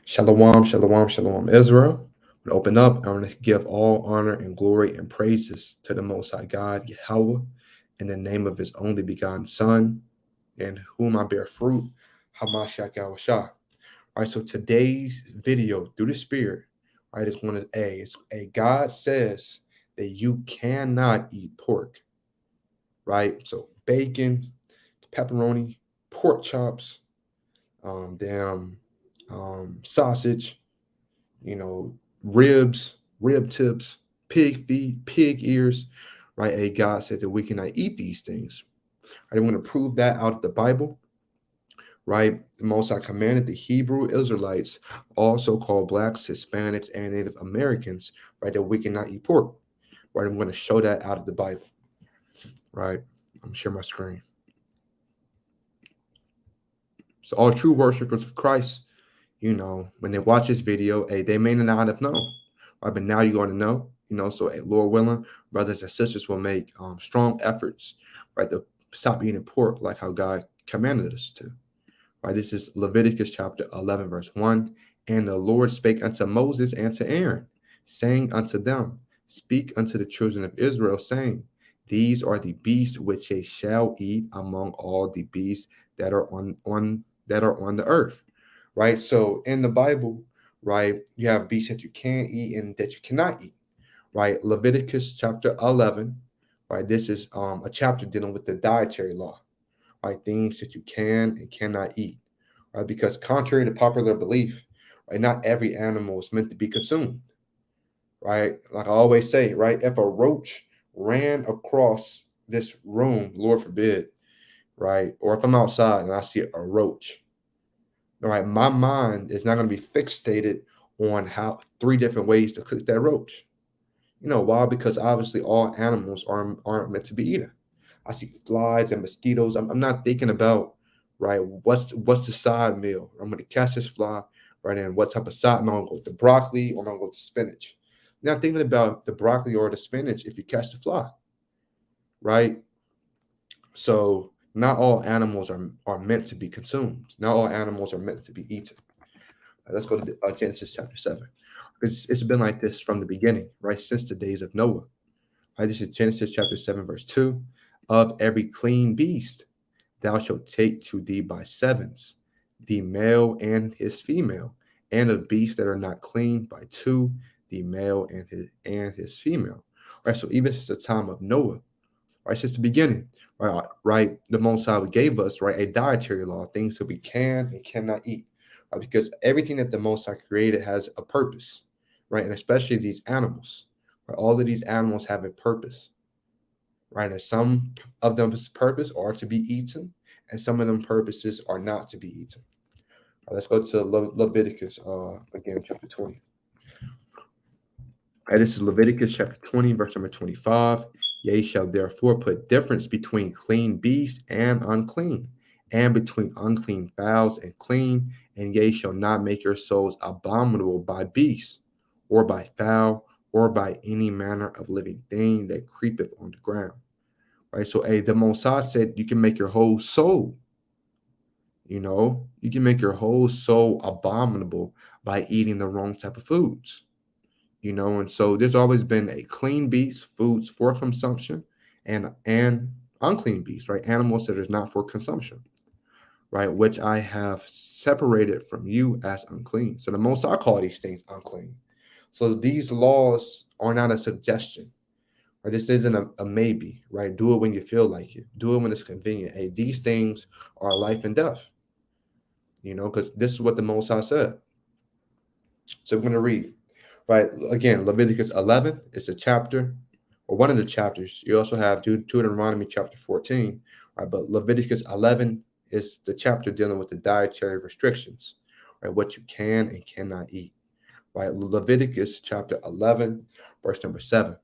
Shalom, shalom, shalom, Israel. We open up. I want to give all honor and glory and praises to the Most High God, Yahweh, in the name of His only begotten Son, in whom I bear fruit, Hamashiach Yahushua. All right, so today's video through the Spirit, right, is one of God says that you cannot eat pork, right? So bacon, pepperoni, pork chops, sausage, ribs, rib tips, pig feet, pig ears, right? God said that we cannot eat these things. I want to prove that out of the Bible, right? The Most High commanded the Hebrew Israelites, also called blacks, Hispanics, and Native Americans, right, that we cannot eat pork, right? I'm going to show that out of the Bible, right? I'm share my screen. So all true worshipers of Christ, when they watch this video, they may not have known, right? But now you're going to know, so Lord willing, brothers and sisters will make strong efforts, right, to stop eating pork like how God commanded us to, right? This is Leviticus chapter 11, verse 1. And the Lord spake unto Moses and to Aaron, saying unto them, speak unto the children of Israel, saying, these are the beasts which they shall eat among all the beasts that are on the earth. Right. So in the Bible, right, you have beasts that you can eat and that you cannot eat. Right. Leviticus chapter 11. Right. This is a chapter dealing with the dietary law. Right. Things that you can and cannot eat. Right. Because contrary to popular belief, right, not every animal is meant to be consumed. Right. Like I always say, right, if a roach ran across this room, Lord forbid, right, or if I'm outside and I see a roach, all right, my mind is not going to be fixated on how 3 different ways to cook that roach. You know why? Because obviously all animals aren't meant to be eaten. I see flies and mosquitoes. I'm not thinking about, right, what's the side meal. I'm going to catch this fly, right, and what type of side meal. I'm going to go to broccoli or I'm going to go to spinach. I'm not thinking about the broccoli or the spinach if you catch the fly, right? So not all animals are meant to be consumed. Not all animals are meant to be eaten. Let's go to Genesis chapter 7. It's been like this from the beginning, right? Since the days of Noah. Right? This is Genesis chapter 7, verse 2. Of every clean beast thou shalt take to thee by sevens, the male and his female, and of beasts that are not clean by two, the male and his female. Right. So even since the time of Noah, right, since the beginning, right, the Most High gave us, right, a dietary law, things that we can and cannot eat, right, because everything that the Most High created has a purpose, right, and especially these animals, right, all of these animals have a purpose, right, and some of them's purpose are to be eaten, and some of them purposes are not to be eaten. Right, let's go to Leviticus again, chapter 20. Right, this is Leviticus chapter 20, verse number 25. Ye shall therefore put difference between clean beasts and unclean, and between unclean fowls and clean, and ye shall not make your souls abominable by beasts, or by fowl, or by any manner of living thing that creepeth on the ground. Right? So the Most High said you can make your whole soul, you can make your whole soul abominable by eating the wrong type of foods. And so there's always been a clean beast, foods for consumption, and unclean beasts, right? Animals that is not for consumption, right? Which I have separated from you as unclean. So the Most High call these things unclean. So these laws are not a suggestion, right? This isn't a maybe, right? Do it when you feel like it. Do it when it's convenient. Hey, these things are life and death, because this is what the Most High said. So I'm going to read. Right. Again, Leviticus 11 is a chapter, or one of the chapters. You also have Deuteronomy chapter 14. Right. But Leviticus 11 is the chapter dealing with the dietary restrictions, right? What you can and cannot eat. Right. Leviticus chapter 11, verse number 7.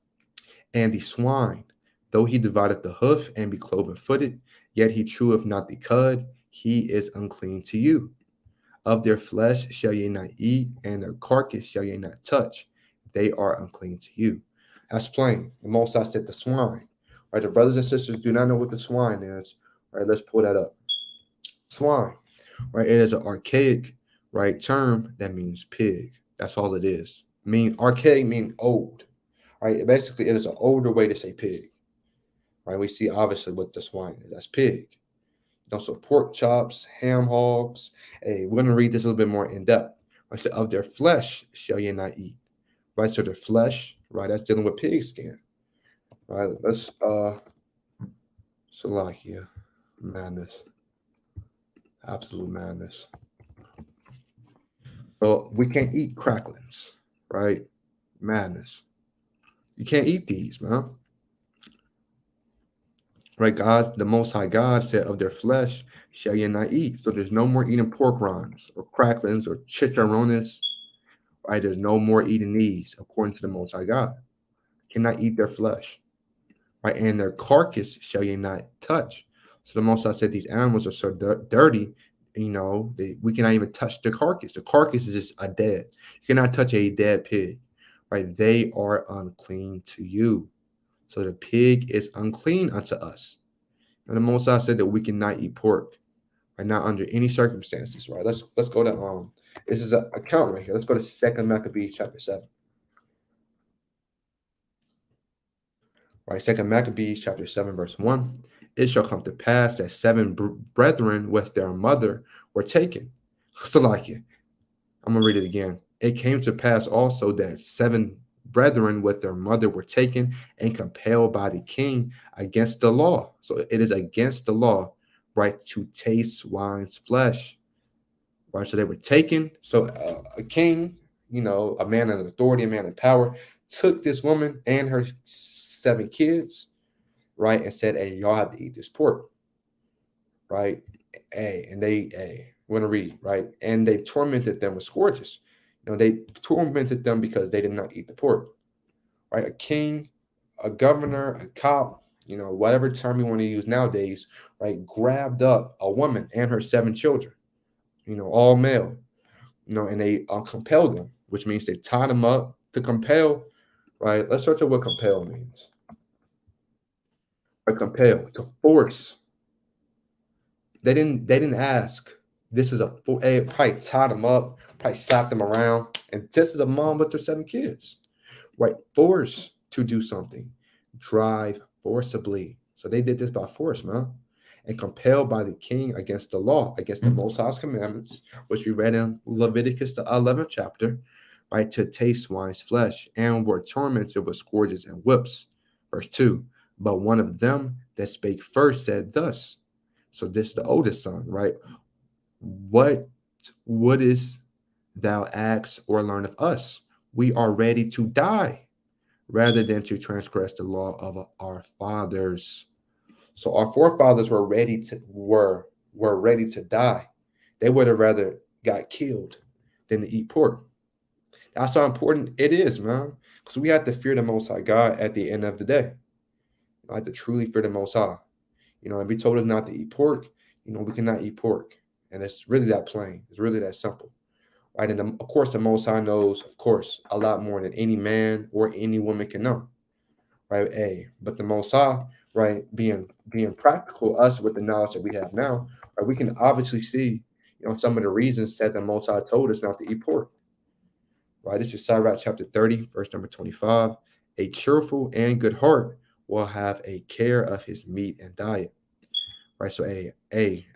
And the swine, though he divided the hoof and be cloven footed, yet he cheweth not the cud, he is unclean to you. Of their flesh shall ye not eat, and their carcass shall ye not touch. They are unclean to you. That's plain. The Most High said the swine. Right, the brothers and sisters do not know what the swine is. Right, let's pull that up. Swine. Right, it is an archaic, right? Term that means pig. That's all it is. Mean archaic mean old, right? Basically, it is an older way to say pig, right? We see obviously what the swine is. That's pig. So pork chops, ham hogs. Hey, we're gonna read this a little bit more in depth. I said, of their flesh shall ye not eat. Right? So their flesh, right? That's dealing with pig skin. Right? Let's Salakia. Madness. Absolute madness. So we can't eat cracklings, right? Madness. You can't eat these, man. Right? God, the Most High God said, of their flesh shall ye not eat. So there's no more eating pork rinds or cracklings or chicharrones. Right? There's no more eating these, according to the Most High God. You cannot eat their flesh. Right? And their carcass shall ye not touch. So the Most High said these animals are so dirty, we cannot even touch the carcass. The carcass is just a dead. You cannot touch a dead pig. Right? They are unclean to you. So the pig is unclean unto us. And the Most High said that we cannot eat pork, right? Not under any circumstances, right? Let's go to this is an account right here. Let's go to 2nd Maccabees chapter 7. Right, 2nd Maccabees chapter 7, verse 1. It shall come to pass that 7 brethren with their mother were taken. So like it. I'm gonna read it again. It came to pass also that 7 brethren with their mother were taken and compelled by the king against the law. So it is against the law, right, to taste swine's flesh. Right, so they were taken. So a king, a man of authority, a man in power, took this woman and her 7 kids, right, and said, "Hey, y'all have to eat this pork." Right? We're gonna read, right? And they tormented them with scourges. They tormented them because they did not eat the pork. Right? A king, a governor, a cop, whatever term you want to use nowadays, right, grabbed up a woman and her 7 children, all male, and they compelled them, which means they tied them up to compel, right? Let's search up what compel means. Compel, to force. They didn't ask. This is probably tied them up, probably slapped them around, and this is a mom with their 7 kids, right? Force to do something, drive forcibly. So they did this by force, man, and compelled by the king against the law, against the Most High's commandments, which we read in Leviticus the 11th chapter, right? To taste swine's flesh, and were tormented with scourges and whips. Verse 2. But one of them that spake first said thus. So this is the oldest son, right? What wouldest thou ask or learn of us? We are ready to die rather than to transgress the law of our fathers. So our forefathers were ready to die. They would have rather got killed than to eat pork. That's how important it is, man. Because we have to fear the Most High God at the end of the day. We have to truly fear the Most High. And we told us not to eat pork, we cannot eat pork. And it's really that plain. It's really that simple. Right. And of course, the Most High knows, of course, a lot more than any man or any woman can know. Right. But the Most High, right, being practical, us with the knowledge that we have now, right, we can obviously see, some of the reasons that the Most High told us not to eat pork. Right. This is Sirach chapter 30, verse number 25. A cheerful and good heart will have a care of his meat and diet. Right. So a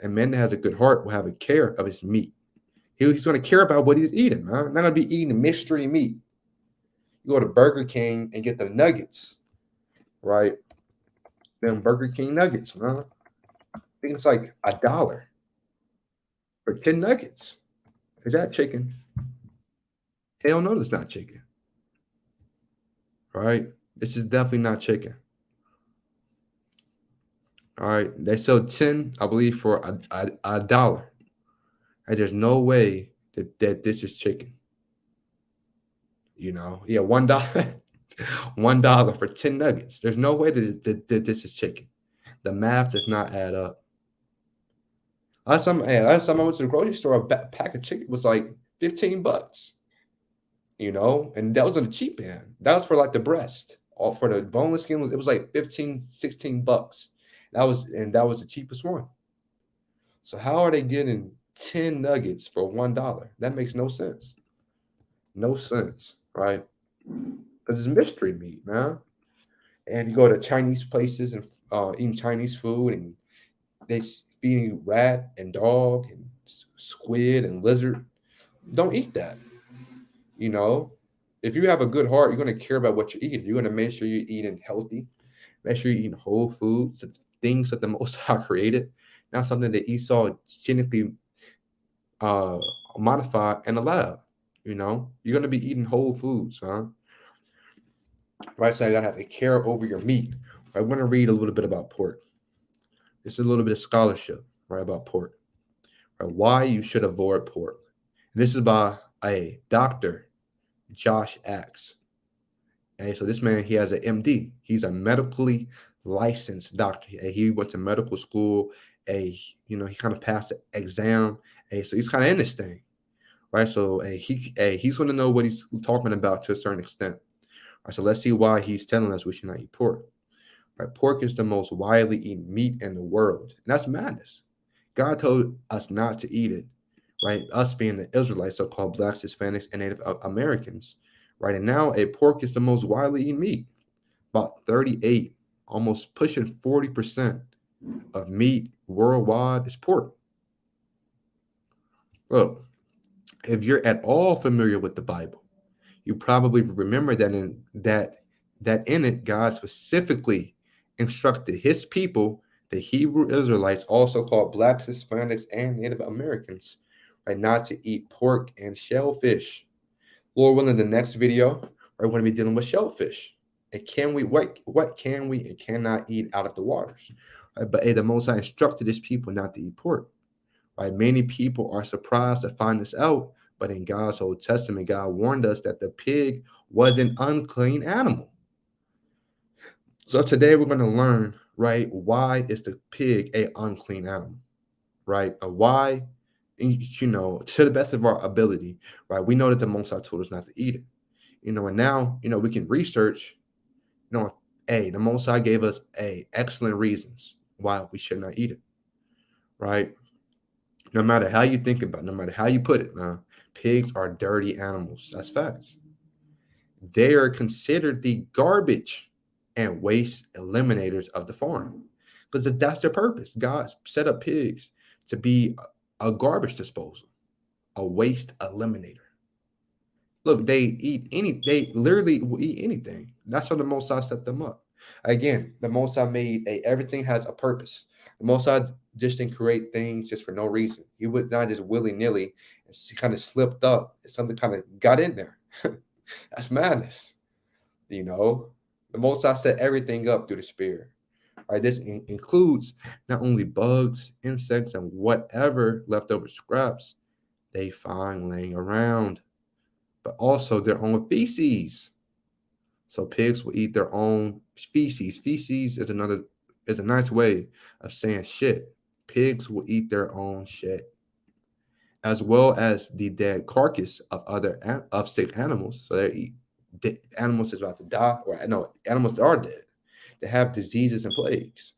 man that has a good heart will have a care of his meat. He's going to care about what he's eating, man. Not going to be eating mystery meat. You go to Burger King and get the nuggets, right? Them Burger King nuggets, man. I think it's like $1 for 10 nuggets. Is that chicken? Hell no, it's not chicken. Right? This is definitely not chicken. All right. They sell 10, I believe, for a dollar. And there's no way that this is chicken. $1. $1 for 10 nuggets. There's no way that this is chicken. The math does not add up. Last time I went to the grocery store, a pack of chicken was like $15. And that was on the cheap end. That was for like the breast. Or for the boneless skin, it was like $15-$16. That was the cheapest one. So how are they getting 10 nuggets for $1. That makes no sense. No sense, right? Because it's mystery meat, man. And you go to Chinese places and eating Chinese food, and they feeding you rat and dog and squid and lizard. Don't eat that. You know, if you have a good heart, you're going to care about what you're eating. You're going to make sure you're eating healthy. Make sure you're eating whole foods, the things that the Most High created, not something that Esau genetically uh, modified in a lab. You're going to be eating whole foods, huh? Right, so you got to have a care over your meat. I want to read a little bit about pork. This is a little bit of scholarship, right, about pork. Right, why you should avoid pork. And this is by a doctor, Josh Axe. Okay, so this man, he has an MD. He's a medically licensed doctor. He went to medical school. He kind of passed the exam. So he's kind of in this thing, right? So he's going to know what he's talking about to a certain extent. All right, so let's see why he's telling us we should not eat pork. Right, pork is the most widely eaten meat in the world, and that's madness. God told us not to eat it, right? Us being the Israelites, so-called blacks, Hispanics, and Native Americans, right? And now a pork is the most widely eaten meat. About 38, almost pushing 40% of meat worldwide is pork. Look, if you're at all familiar with the Bible, you probably remember that in it, God specifically instructed his people, the Hebrew Israelites, also called blacks, Hispanics, and Native Americans, right, not to eat pork and shellfish. Lord willing, the next video, we're going to be dealing with shellfish. And what can we and cannot eat out of the waters? Right? But the Most High instructed his people not to eat pork. Right? Many people are surprised to find this out, but in God's Old Testament, God warned us that the pig was an unclean animal. So today we're going to learn, right, why is the pig an unclean animal, right? Why, to the best of our ability, right? We know that the Most High told us not to eat it, and now, we can research, the Most High gave us excellent reasons why we should not eat it, right? No matter how you think about it, no matter how you put it, pigs are dirty animals. That's facts. They are considered the garbage and waste eliminators of the farm because that's their purpose. God set up pigs to be a garbage disposal, a waste eliminator. Look, they literally will eat anything. That's how the Most High set them up. Again, the Most High made everything has a purpose. The Most High just didn't create things just for no reason. He would not just willy-nilly and kind of slipped up. Something kind of got in there. That's madness. The Most High set everything up through the Spirit. Right? This includes not only bugs, insects, and whatever leftover scraps they find laying around, but also their own feces. So pigs will eat their own feces. Feces is a nice way of saying shit. Pigs will eat their own shit, as well as the dead carcass of of sick animals. So they eat animals that's about to die, or no, animals that are dead, that have diseases and plagues,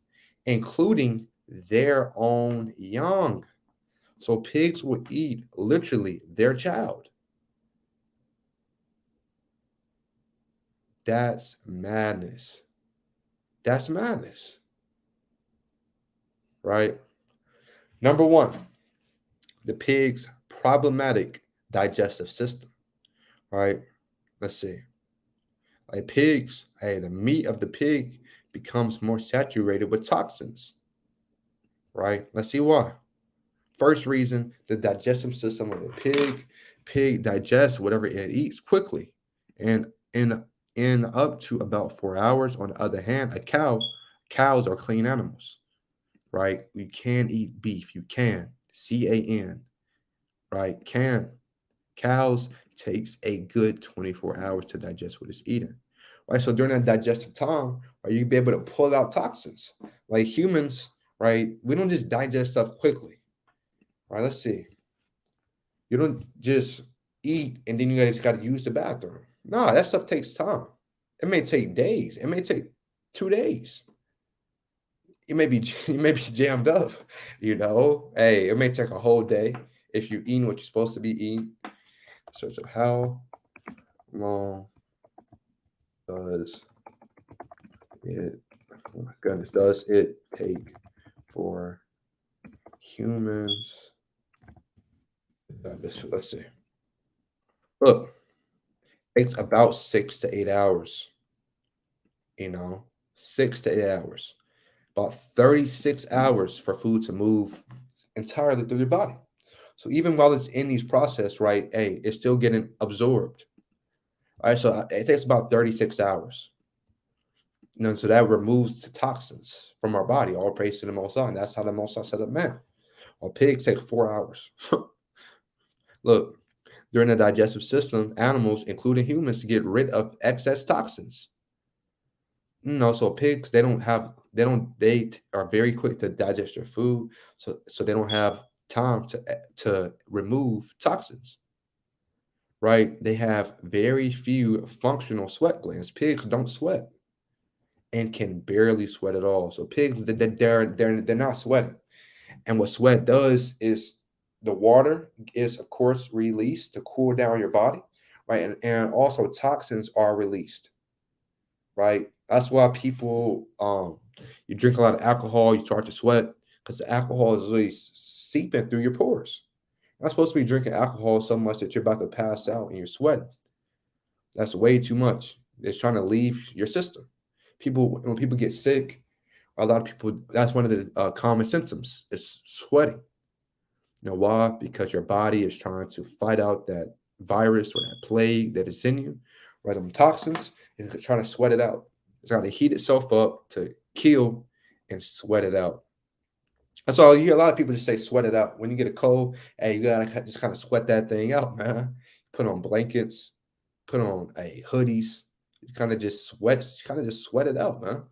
including their own young. So pigs will eat literally their child. That's madness. That's madness. Right? Number one, the pig's problematic digestive system. Right? Let's see. The meat of the pig becomes more saturated with toxins. Right? Let's see why. First reason, the digestive system of the pig digests whatever it eats quickly. And in up to about 4 hours. On the other hand, cows are clean animals, right? You can eat beef. You can. CAN, right? Cows takes a good 24 hours to digest what it's eating. Right. So during that digestive time, right, you'll be able to pull out toxins. Like humans, right? We don't just digest stuff quickly. Right. Let's see. You don't just eat and then you guys got to use the bathroom. No, that stuff takes time. It may take days. It may take 2 days. You may be jammed up, Hey, it may take a whole day. if you're eating what you're supposed to be eating. Search of how long does it, oh my goodness, does it take for humans? Let's see. Look, it's about 6 to 8 hours. You know, 6 to 8 hours. About 36 hours for food to move entirely through your body. So even while it's in these process, right, hey, it's still getting absorbed. All right, so it takes about 36 hours. So that removes the toxins from our body. All praise to the Most High. And that's how the Most High set up man. While pigs take 4 hours. Look, during the digestive system, animals, including humans, get rid of excess toxins. So pigs, they are very quick to digest their food, so they don't have time to remove toxins, right? They have very few functional sweat glands. Pigs don't sweat and can barely sweat at all. So pigs, they're not sweating. And what sweat does is the water is, of course, released to cool down your body, right? And also toxins are released, right? That's why people, you drink a lot of alcohol, you start to sweat because the alcohol is really seeping through your pores. You're not supposed to be drinking alcohol so much that you're about to pass out and you're sweating. That's way too much. It's trying to leave your system. When people get sick, a lot of people, that's one of the common symptoms is sweating. You know why? Because your body is trying to fight out that virus or that plague that is in you, right? Them toxins, it's trying to sweat it out. It's trying to heat itself up to kill and sweat it out. That's all you hear a lot of people just say sweat it out. When you get a cold, hey, you gotta just kind of sweat that thing out, man. Put on blankets, put on hoodies, you kind of just sweat it out, man.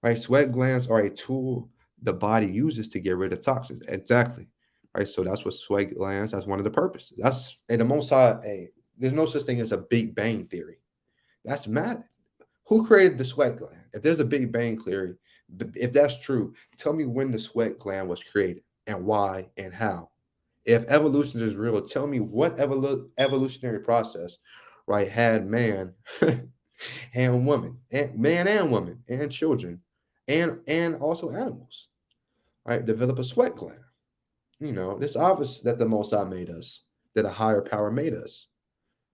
Right? Sweat glands are a tool the body uses to get rid of toxins. Exactly. Right. So that's what sweat glands. That's one of the purposes. That's and the most high. There's no such thing as a Big Bang theory. That's mad. Who created the sweat gland? If there's a Big Bang theory, if that's true, tell me when the sweat gland was created and why and how. If evolution is real, tell me what evolutionary process, right, had man and woman, and man and woman, and children, and also animals, right, develop a sweat gland. It's obvious that the Most High made us, that a higher power made us.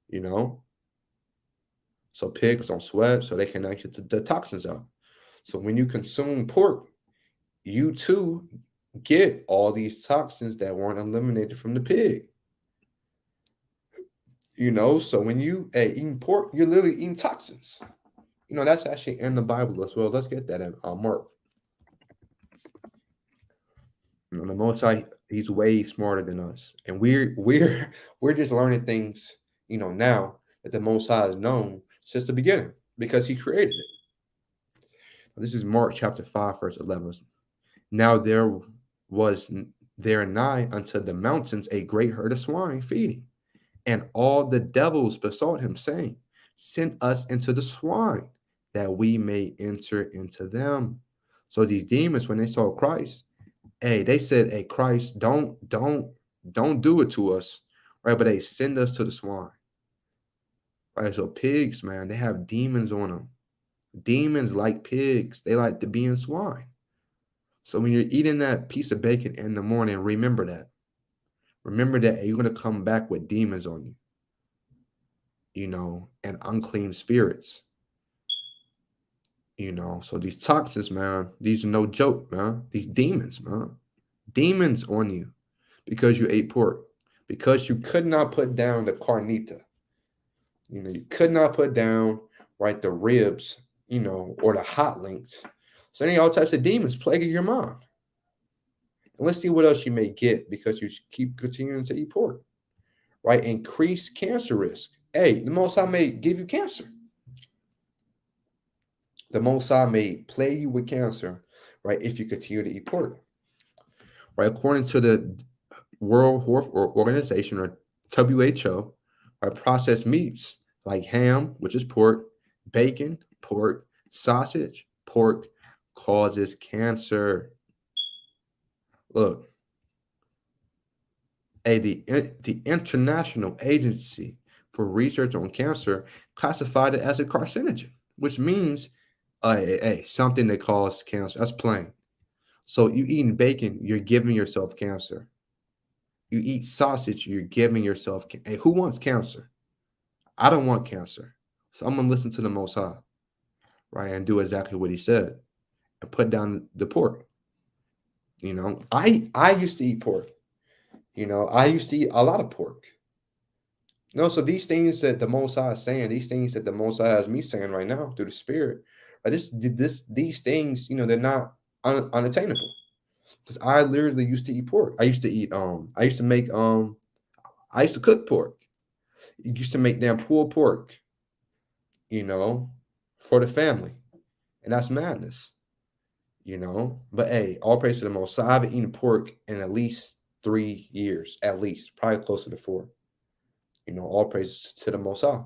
You know, so pigs don't sweat, so they can actually get the toxins out. So when you consume pork, you too get all these toxins that weren't eliminated from the pig. So when you eating pork, you're literally eating toxins. That's actually in the Bible as well. Let's get that in Mark. The Most High, he's way smarter than us, and we're just learning things. Now that the Most High is known since the beginning because he created it. This is Mark chapter 5, verse 11. Now was there nigh unto the mountains a great herd of swine feeding, and all the devils besought him, saying, Send us into the swine, that we may enter into them. So these demons, when they saw Christ, they said, Hey, Christ, don't do it to us, right? But they send us to the swine. Right. So pigs, man, they have demons on them. Demons like pigs, they like to be in swine. So when you're eating that piece of bacon in the morning, remember that. Remember that you're going to come back with demons on you, and unclean spirits. So these toxins, man, these are no joke, man. These demons, man. Demons on you because you ate pork, because you could not put down the carnita. You could not put down, right, the ribs, or the hot links. So any all types of demons plaguing your mind. And let's see what else you may get because you keep continuing to eat pork, right? Increased cancer risk. Hey, the Most High may give you cancer. The Most High may plague you with cancer, right, if you continue to eat pork. Right, according to the World Health Organization, or WHO, right, processed meats like ham, which is pork, bacon, pork, sausage, pork, causes cancer. Look, The International Agency for Research on Cancer classified it as a carcinogen, which means something that causes cancer. That's plain. So you eating bacon, you're giving yourself cancer. You eat sausage, you're giving yourself. Hey, who wants cancer? I don't want cancer. So I'm gonna listen to the Most High, right, and do exactly what He said, and put down the pork. I used to eat pork. I used to eat a lot of pork. No, so these things that the Most High is saying, these things that the Most High has me saying right now through the Spirit, these things, they're not unattainable. Because I literally used to eat pork. I used to eat I used to make I used to cook pork. I used to make damn pulled pork, you know, for the family, and that's madness. But hey, all praise to the Most High. I haven't eaten pork in at least 3 years, at least, probably closer to 4. All praise to the Most High.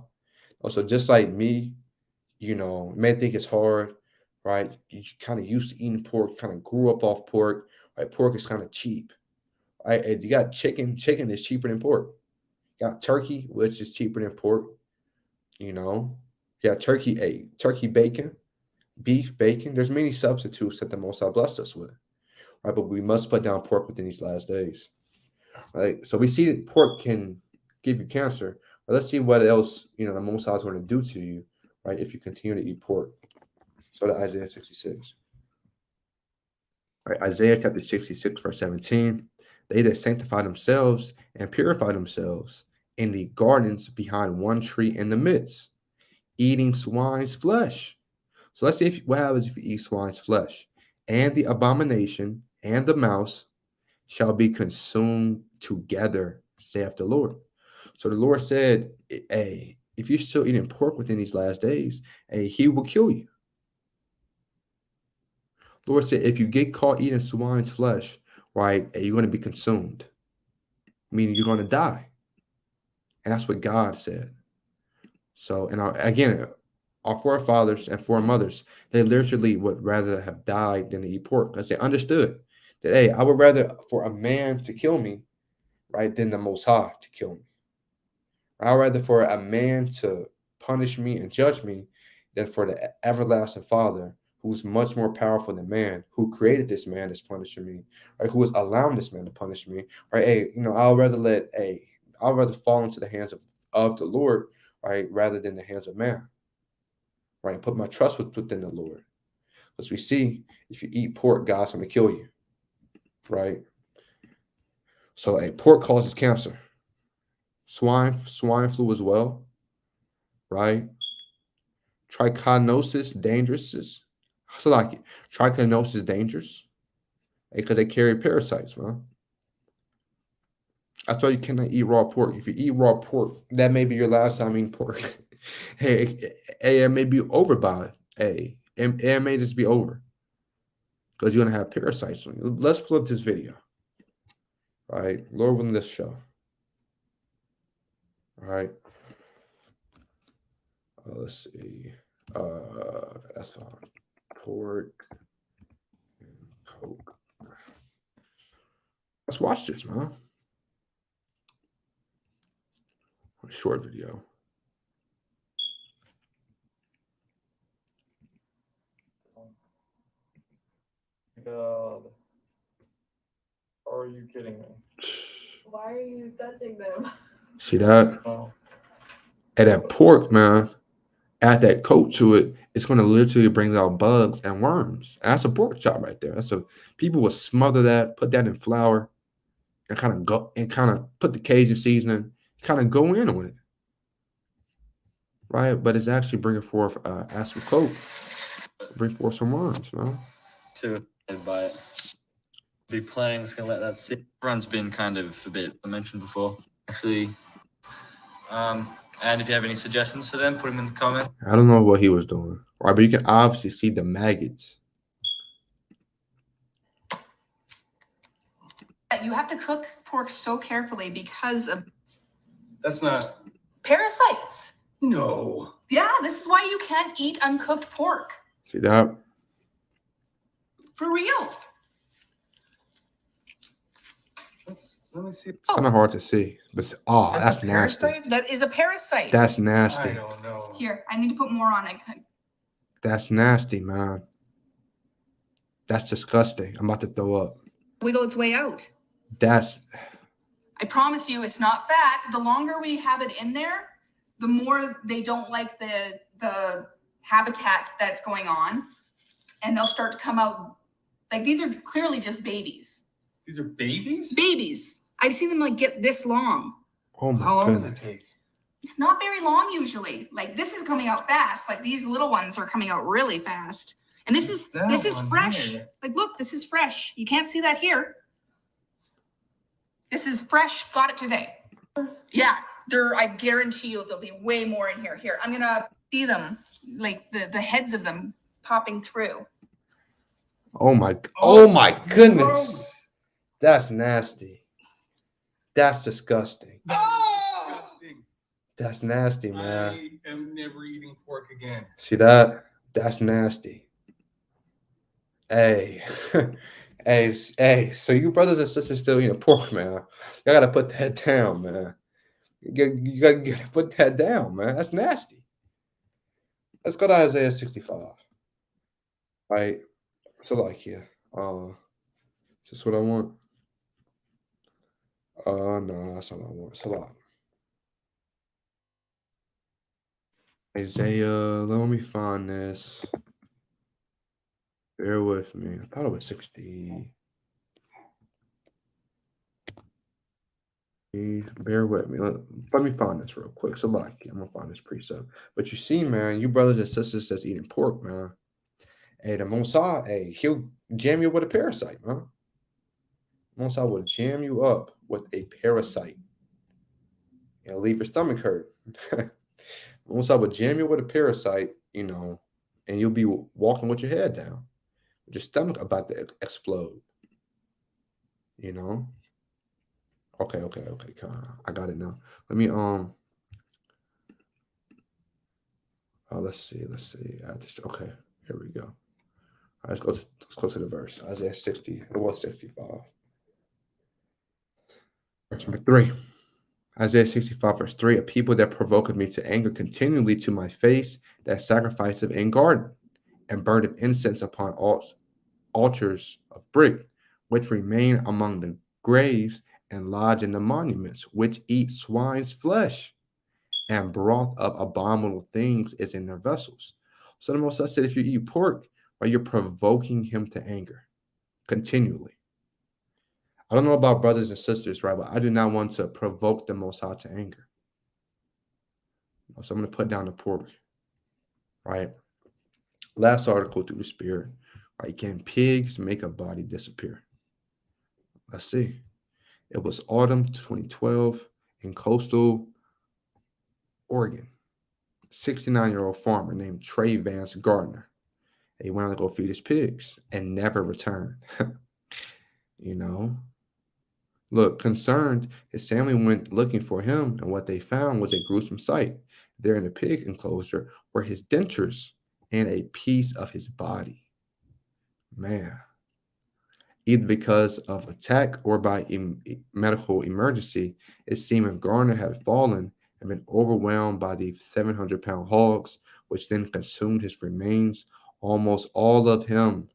Also, just like me, you may think it's hard, right? You kind of used to eating pork, kind of grew up off pork, right? Pork is kind of cheap, right? And you got chicken. Chicken is cheaper than pork. You got turkey, which is cheaper than pork. You know, you got turkey bacon, beef bacon. There's many substitutes that the Most High blessed us with, right? But we must put down pork within these last days, right? So we see that pork can give you cancer, but let's see what else the Most High is going to do to you, right? If you continue to eat pork. So to Isaiah 66. Right, Isaiah chapter 66, verse 17. They that sanctify themselves and purify themselves in the gardens behind one tree in the midst, eating swine's flesh. So let's see what happens if you eat swine's flesh. And the abomination and the mouse shall be consumed together, saith the Lord. So the Lord said, hey, if you're still eating pork within these last days, hey, He will kill you. Lord said, if you get caught eating swine's flesh, right, you're going to be consumed, meaning you're going to die. And that's what God said. So, and our forefathers and foremothers, they literally would rather have died than to eat pork because they understood that, hey, I would rather for a man to kill me, right, than the Most High to kill me. I'd rather for a man to punish me and judge me than for the everlasting Father, who's much more powerful than man, who created this man that's punishing me, right? Who is allowing this man to punish me, right? Hey, I'll rather fall into the hands of the Lord, right, rather than the hands of man, right? Put my trust within the Lord. Because we see, if you eat pork, God's going to kill you, right? So, pork causes cancer. Swine flu as well, right? Trichinosis dangerous. So like trichinosis is dangerous because they carry parasites, man. That's why you cannot eat raw pork. If you eat raw pork, that may be your last time eating pork. It may be over by it may just be over because you're gonna have parasites on you. Let's pull up this video. All right, Lord willing, this show. All right. Let's see. That's fine. Pork and Coke. Let's watch this, man. A short video. God. Are you kidding me? Why are you touching them? See that? Oh. And that pork, man, add that coat to it, it's going to literally bring out bugs and worms. And that's a pork chop right there. People will smother that, put that in flour, and kind of put the Cajun seasoning, kind of go in on it, right? But it's actually bringing forth some coat, bring forth some worms, man. Too by it. Be planning, just gonna let that sit. Everyone's been kind of a bit, I mentioned before, actually. And if you have any suggestions for them, put them in the comments. I don't know what he was doing, right? But you can obviously see the maggots. You have to cook pork so carefully because of That's not parasites. No. Yeah, this is why you can't eat uncooked pork. See that? For real. Let me see. It's kind of hard to see, but that's a nasty. parasite? That is a parasite. That's I nasty. don't know. Here, I need to put more on it. That's nasty, man. That's disgusting. I'm about to throw up. Wiggle its way out. That's I promise you, it's not fat. The longer we have it in there, the more they don't like the habitat that's going on, and they'll start to come out. Like, these are clearly just babies. These are babies? Babies. I've seen them like get this long. oh my How long goodness. does it take? Not very long usually. Like, this is coming out fast. Like, these little ones are coming out really fast. And this is That one fresh. here. Like, look, this is fresh. You can't see that here. This is fresh. Got it today. Yeah, I guarantee you there'll be way more in here. Here, I'm gonna see them, like the heads of them popping through. Oh my goodness. Gross. That's nasty. That's disgusting. Oh! Disgusting. That's nasty, man. I am never eating pork again. See that? That's nasty. Hey. hey, so you brothers and sisters still eating pork, man. You gotta put that down, man. You gotta put that down, man. That's nasty. Let's go to Isaiah 65. Right? So like here. Is this what I want? No, that's not what I want. It's a lot. Isaiah, let me find this. Bear with me. I thought it was 60. Bear with me. Let me find this real quick. So like, I'm gonna find this precept. But you see, man, you brothers and sisters that's eating pork, man. Hey, the Mossad, hey, he'll jam you with a parasite, man. Mossad will jam you up with a parasite and leave your stomach hurt. Mossad will jam you with a parasite, and you'll be walking with your head down, with your stomach about to explode. Okay, come on. I got it now. Let me let's see. Okay, here we go. All right, let's go to the verse. Isaiah 60. It was 65. Verse number 3. Isaiah 65, verse 3. A people that provoketh me to anger continually to my face, that sacrificeth in garden, and burneth incense upon altars of brick, which remain among the graves, and lodge in the monuments, which eat swine's flesh, and broth of abominable things is in their vessels. So the Most High said, if you eat pork, right, you're provoking him to anger continually. I don't know about brothers and sisters, right, but I do not want to provoke the Most High to anger. So I'm going to put down the pork, right? Last article through the Spirit, right? Can pigs make a body disappear? Let's see. It was autumn 2012 in coastal Oregon. 69-year-old farmer named Trey Vance Gardner. He went out to go feed his pigs and never returned. Look, concerned, his family went looking for him, and what they found was a gruesome sight. There in the pig enclosure were his dentures and a piece of his body. Man. Either because of attack or by medical emergency, it seemed if Garner had fallen and been overwhelmed by the 700-pound hogs, which then consumed his remains, almost all of him.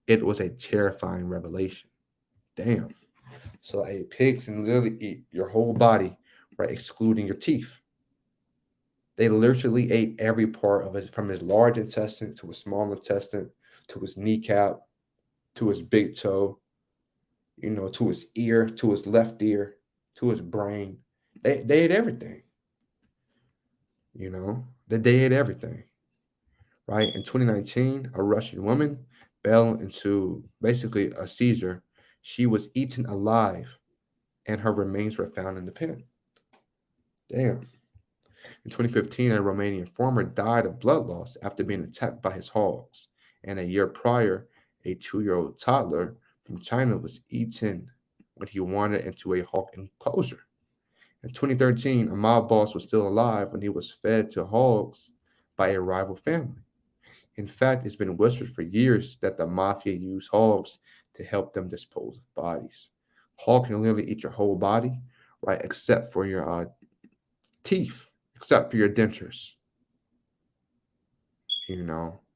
It was a terrifying revelation. Damn. So pigs can literally eat your whole body, right, excluding your teeth. They literally ate every part of it, from his large intestine to his small intestine to his kneecap, to his big toe, to his ear, to his left ear, to his brain. They ate everything. They ate everything. Right? In 2019, a Russian woman fell into basically a seizure. She was eaten alive, and her remains were found in the pen. Damn. In 2015, a Romanian farmer died of blood loss after being attacked by his hogs. And a year prior, a 2-year-old toddler from China was eaten when he wandered into a hog enclosure. In 2013, a mob boss was still alive when he was fed to hogs by a rival family. In fact, it's been whispered for years that the mafia used hogs to help them dispose of bodies. Hog can literally eat your whole body, right? Except for your teeth, except for your dentures,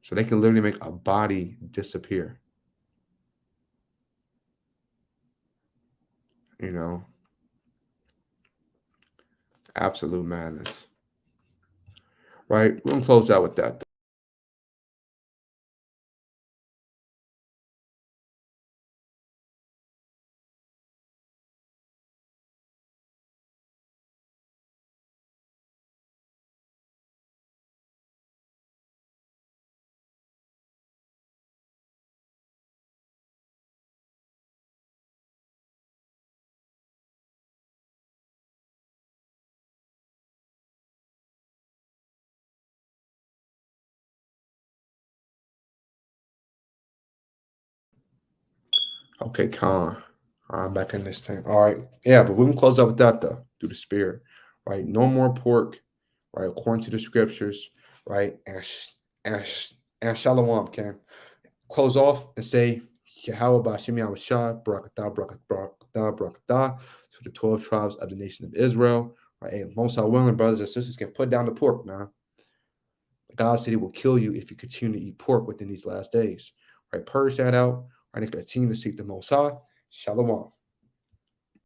So they can literally make a body disappear, you know. Absolute madness, right? We're going to close out with that. Okay, Con. I'm back in this thing. All right. Yeah, but we can close out with that though, through the spirit. Right? No more pork, right? According to the scriptures, right? And, and Shalom, Cam. Close off and say, Yahweh Bashim Yahweh Shah, Barakatah, Barakatah, Barakatah, to the 12 tribes of the nation of Israel. Right? And most our willing brothers and sisters can put down the pork, man. God said he will kill you if you continue to eat pork within these last days. Right? Purge that out, right? And continue to seek the Most High. Shalom.